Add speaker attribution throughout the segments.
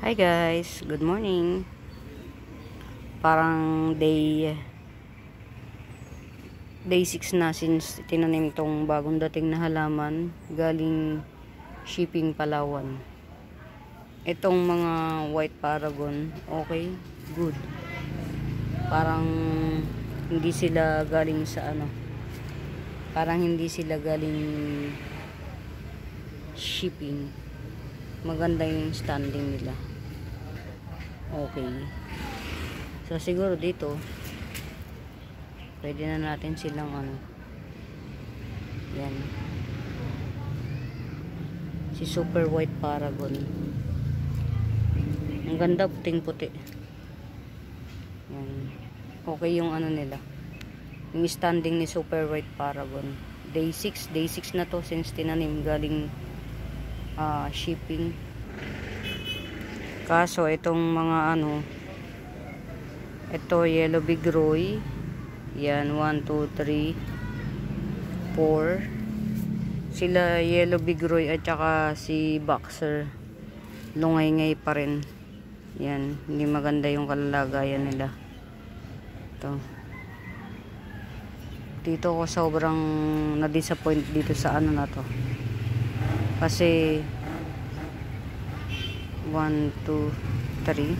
Speaker 1: Hi guys, good morning. Parang day 6 na since tinanim tong bagong dating na halaman galing shipping Palawan. Itong mga white paragon, okay, good. Parang hindi sila galing sa parang hindi sila galing shipping. Maganda yung standing nila. Okay. So siguro dito pwede na natin silang yan. Si Super White Paragon. Ang ganda, puting-puti. Yan. Okay yung nila. Yung standing ni Super White Paragon. Day 6 na to since tinanim galing shipping. Kaso itong mga ito Yellow Big Roy, yan 1, 2, 3, 4 sila, Yellow Big Roy at saka si Boxer lungay-ngay pa rin. Yan, hindi maganda yung kalalagayan nila. Dito ko sobrang na-disappoint dito sa na to kasi 1, 2, 3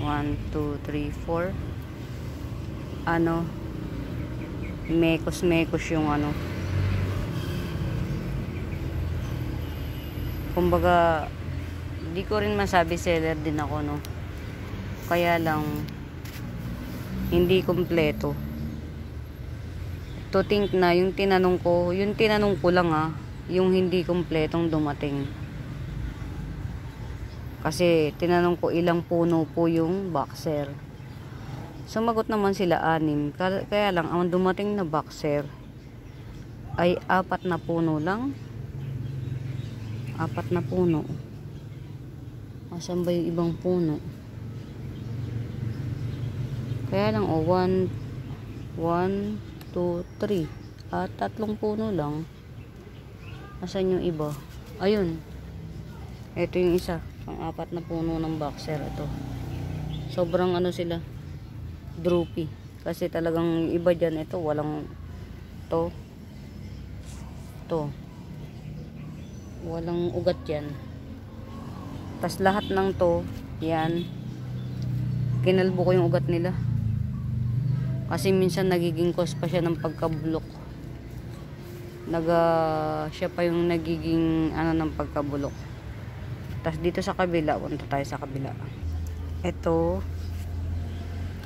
Speaker 1: 1, 2, 3, 4 mekos yung kumbaga di ko rin masabi seller din ako kaya lang hindi kumpleto. To think na yung tinanong ko lang yung hindi kumpletong dumating. Kasi tinanong ko ilang puno po yung Boxer. Sumagot naman sila 6. Kaya lang ang dumating na Boxer ay 4 na puno lang. 4 na puno. Asan ba yung ibang puno? Kaya lang 1, 2, 3 at 3 puno lang. Asan yung iba? Ayun. Ito yung isa. Ang 4 na puno ng Boxer. Ito. Sobrang sila. Droopy. Kasi talagang iba dyan. Ito walang to. Walang ugat yan. Tas lahat ng to. Yan. Kinalbo ko yung ugat nila. Kasi minsan nagiging cause pa siya ng pagkabulok. Siya pa yung nagiging ng pagkabulok. Tas dito sa kabila, punta tayo sa kabila. Ito.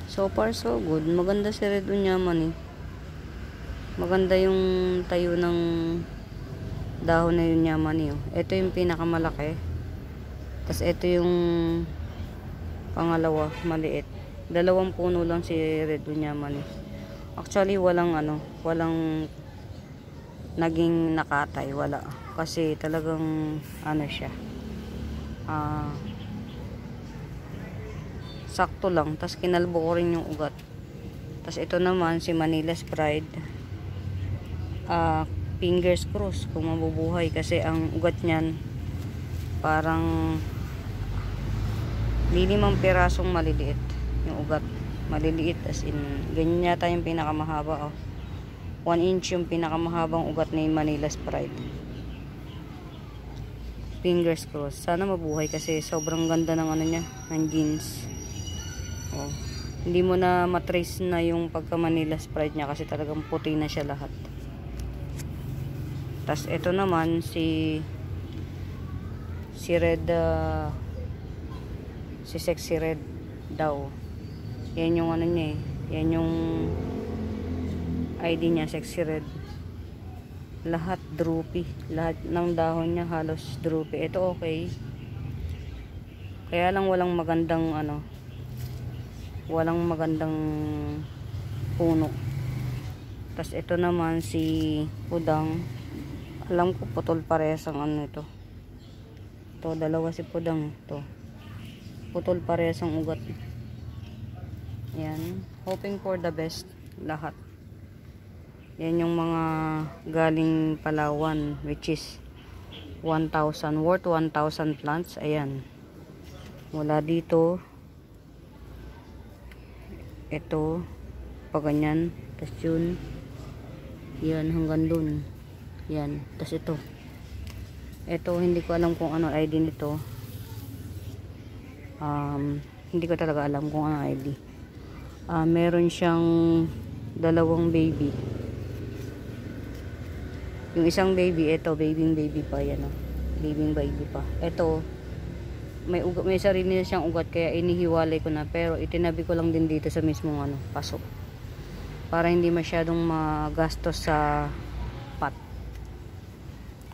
Speaker 1: So far so good. Maganda si Red Onyaman Maganda yung tayo ng dahon na yun yaman Ito yung pinakamalaki. Tas ito yung pangalawa, maliit. 2 puno lang si Red Onyaman Actually walang naging nakatay, wala. Kasi talagang siya. Sakto lang. Tas kinalbo ko rin yung ugat. Tas ito naman si Manila's Pride. Fingers crossed kung mabubuhay kasi ang ugat niyan parang 5 pirasong maliliit yung ugat. Maliliit as in ganyan yata yung pinakamahaba 1 inch yung pinakamahabang ugat ni Manila's Pride. Fingers crossed. Sana mabuhay kasi sobrang ganda ng niya, ng jeans. Hindi mo na matrace na yung pagka Manila's Pride niya kasi talagang puti na siya lahat. Tas ito naman si Red si Sexy Red daw. Yan yung niya Yan yung ID niya, Sexy Red. Lahat droopy. Lahat ng dahon niya halos droopy. Ito okay. Kaya lang walang magandang puno. Tas ito naman si Pudang. Alam ko putol parehas ang ito. Ito, dalawa si Pudang. Ito. Putol parehas ang ugat. Yan. Hoping for the best. Lahat. Yan yung mga galing Palawan, which is 1,000 worth 1,000 plants. Ayan. Mula dito, ito, pa ganyan, tas yun, yan hanggang dun. Yan, tas ito. Ito, hindi ko alam kung ano ID nito. Hindi ko talaga alam kung ano ID. Meron siyang dalawang baby. Yung isang baby, ito, baby pa, yan o. Baby pa. Ito, may sarili na siyang ugat, kaya inihiwalay ko na. Pero itinabi ko lang din dito sa mismong ano, pasok. Para hindi masyadong magastos sa pot.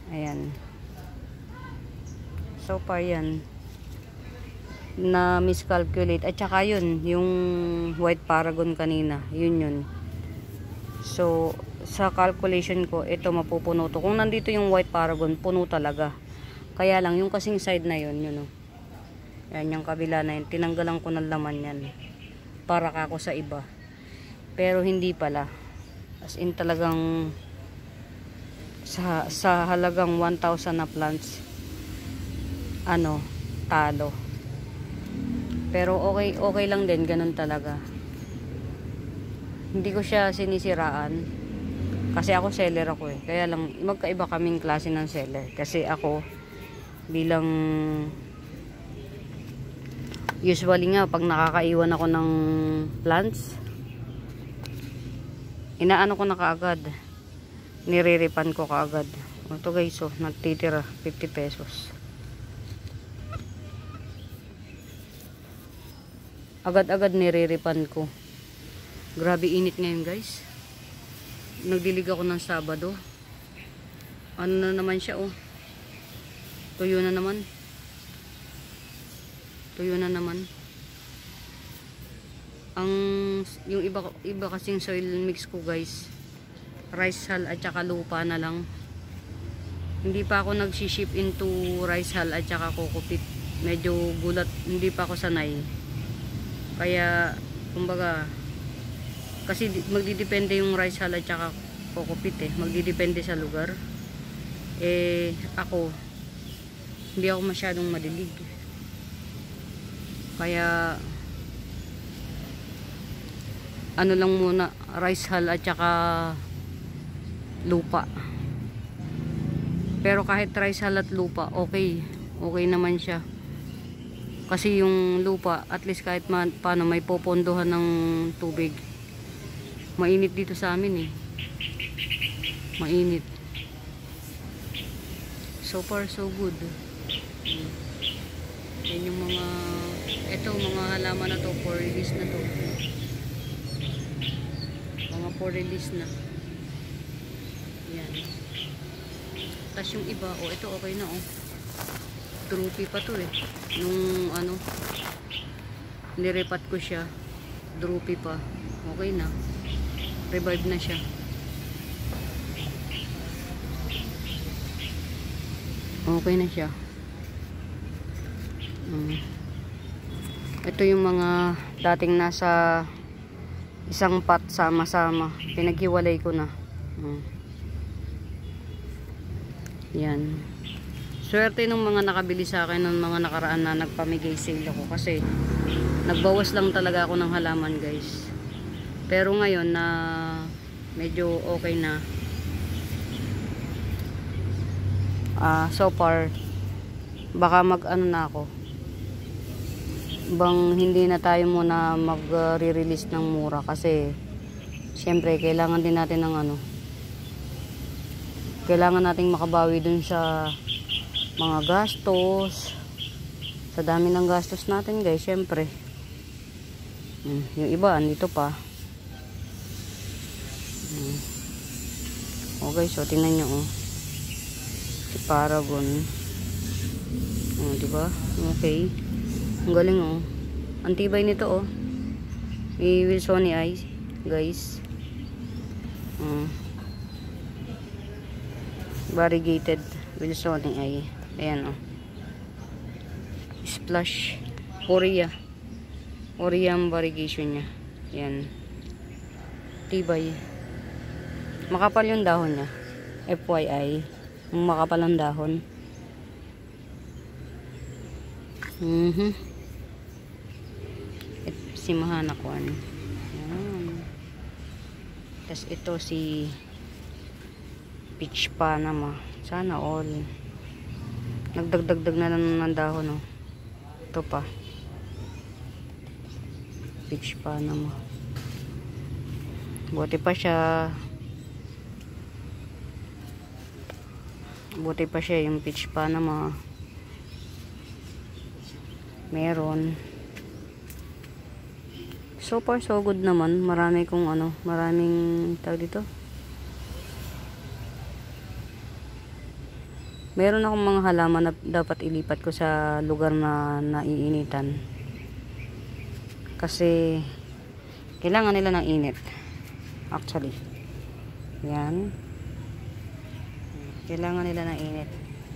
Speaker 1: Ayan. So far yan. Na miscalculate. At saka yun, yung white paragon kanina. Yun. So, sa calculation ko, ito mapupuno to. Kung nandito yung white paragon, puno talaga. Kaya lang, yung kasing side na yun, yun o. Yan, yung kabila na yun. Tinanggalan ko ng laman yan. Para kako sa iba. Pero hindi pala. As in talagang sa halagang 1,000 na plants, ano, talo. Pero okay lang din, ganun talaga. Hindi ko siya sinisiraan. Kasi ako seller ako eh. Kaya lang, magkaiba kaming klase ng seller. Kasi ako, bilang usually nga, pag nakakaiwan ako ng plants, inaano ko na kaagad. Niriripan ko kaagad. Ito guys, oh, nagtitira 50 pesos. Agad-agad niriripan ko. Grabe init ngayon guys. Nagdilig ako ng Sabado. Ano na naman siya oh. Tuyo na naman. Yung iba kasing soil mix ko guys, rice hull at saka lupa na lang. Hindi pa ako nag-ship into rice hull at saka coco peat. Medyo gulat, hindi pa ako sanay. Kaya kumbaga, kasi magdidepende yung rice hull at saka coco peat eh. Magdidepende sa lugar. Ako hindi ako masyadong madilig. Kaya ano lang muna, rice hull at saka lupa. Pero kahit rice hull at lupa, okay naman siya. Kasi yung lupa, at least kahit paano may popondohan ng tubig. Mainit dito sa amin eh. Mainit. So far so good. Yan yung mga mga halaman na to, for release na to. Mga for release na. Yan. Tapos yung iba, ito okay na oh. Droopy pa to eh. Nung ano, nirepat ko siya, droopy pa. Okay na. Revive na siya. Okay na siya. Ito yung mga dating nasa isang pot sama-sama. Pinaghiwalay ko na. Yan. Swerte ng mga nakabili sa akin ng mga nakaraan na nagpamigay sale ako. Kasi nagbawas lang talaga ako ng halaman guys. Pero ngayon na medyo okay na. So far, baka mag-ano na ako. Bang hindi na tayo muna mag-re-release ng mura. Kasi syempre kailangan din natin ng ano. Kailangan nating makabawi dun sa mga gastos, sa dami ng gastos natin guys, syempre. Yung iba andito pa. Okay, so tingnan nyo oh. Si Paragon. Diba? Okay. Ang galing oh. Antibay nito oh. May Wilsoni eye guys. Variegated Wilsoni eye. Ayan oh. Splash Korea ang variegation nya. Ayan. Tibay. Makapal yung dahon niya. FYI. Makapal ang dahon. Si Mahanakwan. Yan. Tapos ito si Peach Panama. Sana all. Nagdagdagdag na lang ng dahon, oh. Ito pa. Peach Panama. Buti pa siya. Buti pa siya yung Peach Panama. Meron. So far so good naman. Marami kong maraming tawag dito. Meron akong mga halaman na dapat ilipat ko sa lugar na naiinitan. Kasi kailangan nila ng init. Actually. Yan. Kailangan nila ng init.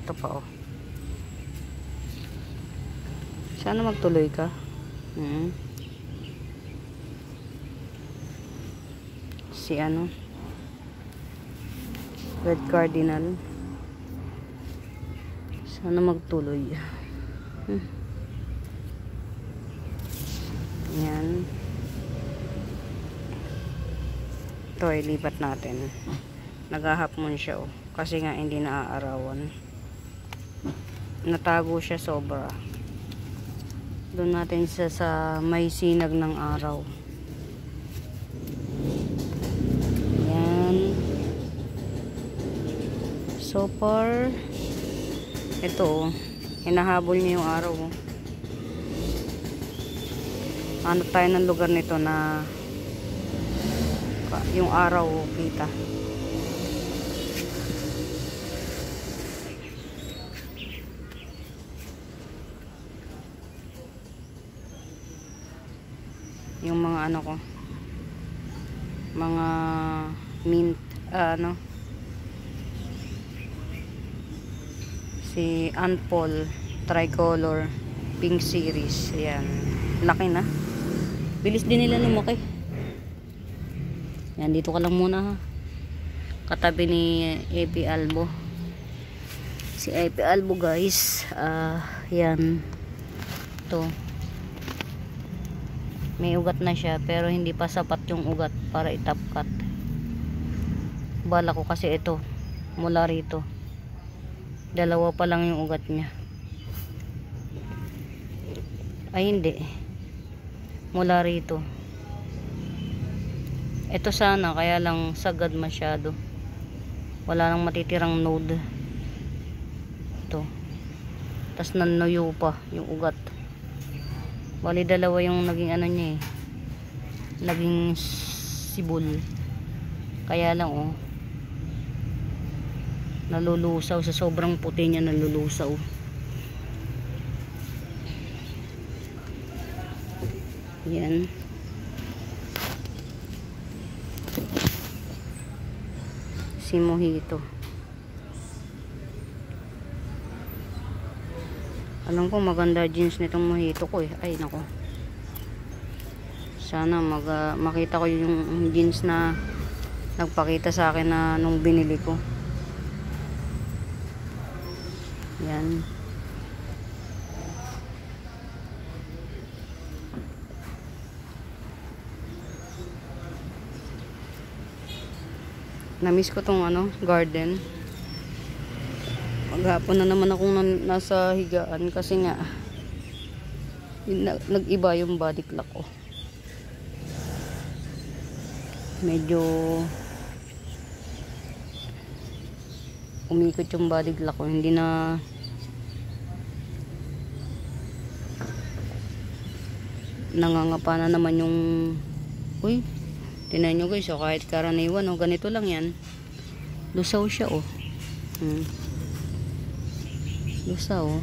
Speaker 1: Ito pa, oh. Sana magtuloy ka. Si Red Cardinal. Sana magtuloy. Yan. Ito ay lipat natin. Naghahapon siya, oh. Kasi nga hindi naaarawan. Natago siya sobra. Doon natin siya sa may sinag ng araw. Yan. So far, ito, oh. Hinahabol niya yung araw, oh. Ano tayo ng lugar nito na yung araw, oh, kita. Yung mga ko, mga mint, si Anpol Tricolor Pink Series. Ayan, laki na, bilis din nila lumaki. Yan, dito ka lang muna, ha. Katabi ni AP Albo, si AP Albo, guys. Yan, ito may ugat na siya, pero hindi pa sapat yung ugat para i-top cut. Bala ko kasi ito mula rito, dalawa pa lang yung ugat niya. Ay hindi, mula rito. Ito sana, kaya lang sagad masyado, wala nang matitirang node. Ito, tas nanuyo pa yung ugat. Bali dalawa yung naging niya, naging sibol. Kaya lang, oh, nalulusaw sa sobrang puti niya, nalulusaw. Yan. Si Mojito. Alam ko maganda jeans nitong Mojito ko, eh. Ay nako. Sana makita ko yung jeans na nagpakita sa akin na nung binili ko. Yan. Na-miss ko tong garden. Maghapon na naman akong nasa higaan kasi nga nag-iba yung body clock ko. Medyo umikot yung body clock ko, hindi na nangangapa na naman yung tingnan nyo, guys, kahit karaniwan, ganito lang yan, lusaw siya, lusaw,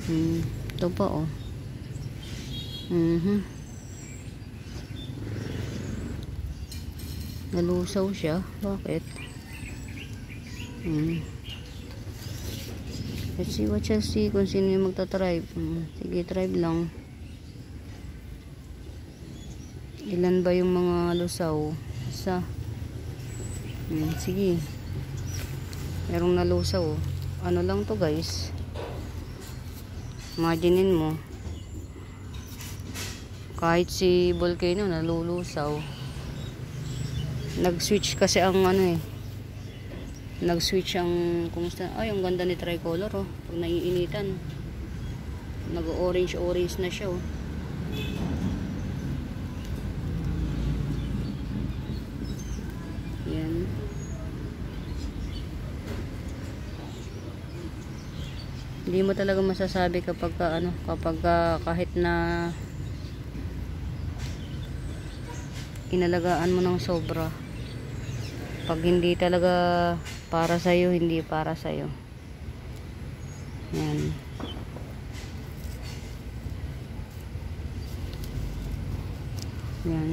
Speaker 1: ito pa, nalusaw siya. Bakit? Let's see what shall see, kung sino yung magta-tribe. Sige, tribe lang. Ilan ba yung mga lusaw? Isa, Sige. Merong nalusaw, oh. Ano lang to, guys. Imaginein mo. Kahit si volcano nalulusaw. Nag-switch kasi ang ano eh. Nag-switch ang kumusta? Ay, ang ganda ni tricolor, oh. Pag naiinitan. Nag-orange na siya, oh. Yan. Hindi mo talaga masasabi kapag kahit na inalagaan mo ng sobra. Pag hindi talaga para sa'yo, hindi para sa'yo. Yan. Yan.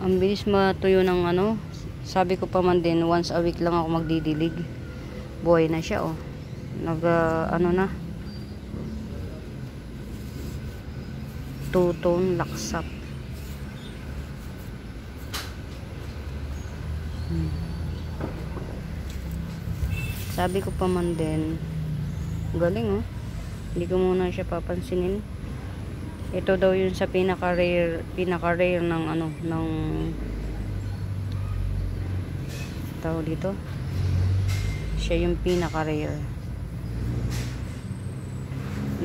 Speaker 1: Ang bilis matuyo ng ano. Sabi ko pa man din, once a week lang ako magdidilig. Buhay na siya, oh. Ano na. Two-tone laksak. Sabi ko pa man din, galing, oh. Hindi ko muna siya papansinin. Ito daw yun sa pinaka-rare ng ano, ng tawag dito. Siya yung pinaka-rare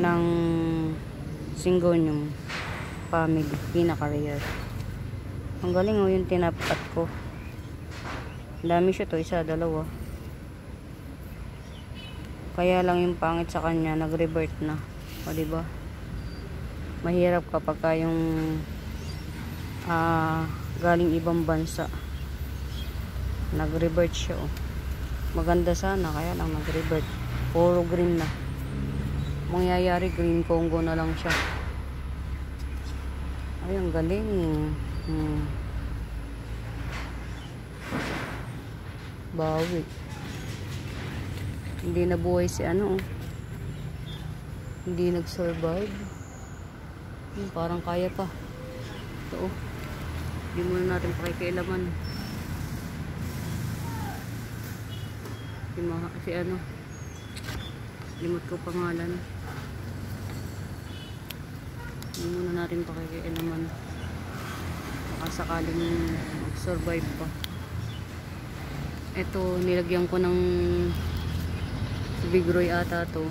Speaker 1: ng Syngonium family, pinaka-rare. Ang galing, oh, yung tinapat ko. Dami siya to, isa, dalawa. Kaya lang yung pangit sa kanya, nag-revert na. O, diba? Mahirap kapag yung galing ibang bansa. Nag-revert siya, oh. Maganda sana, kaya lang nag-revert. Puro green na. Mangyayari, green Congo na lang siya. Ay, ang galing. Bawi. Hindi nabuhay si ano, oh. Hindi nag-survive. Parang kaya pa. Ito, oh. Hindi muna natin pakikialaman. Si ano, limot ko pangalan. Hindi muna natin pakikialaman. Baka sakaling mag-survive pa. Ito, nilagyan ko ng Big Roy ata to.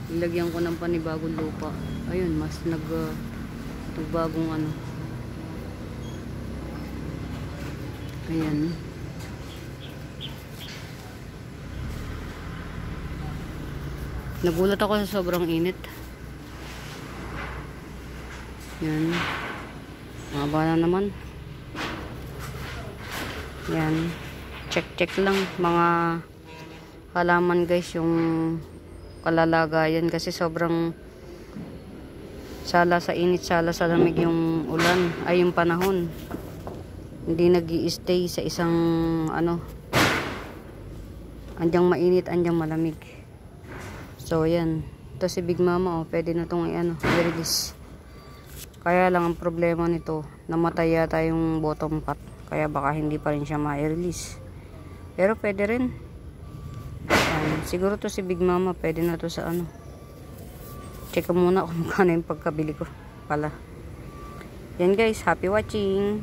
Speaker 1: Nilagyan ko ng panibagong lupa. Ayun, mas nagbagong ano. Ayan. Nagulat ako sa sobrang init. Yan. Maba na naman. Yan. Check lang mga halaman, guys, yung kalalagayan kasi sobrang sala sa init, sala sa lamig yung ulan, ay yung panahon. Hindi nag-i-stay sa isang ano. Andyang mainit, andyang malamig. So, yan. Ito si Big Mama, oh. Pwede na itong i-release. Kaya lang ang problema nito, namatay yata yung bottom part. Kaya baka hindi pa rin siya ma-release. Pero pwede rin. Yan. Siguro to si Big Mama, pwede na to sa ano. Check ko muna kung magkano yung pagkabili ko pala. Yan, guys. Happy watching!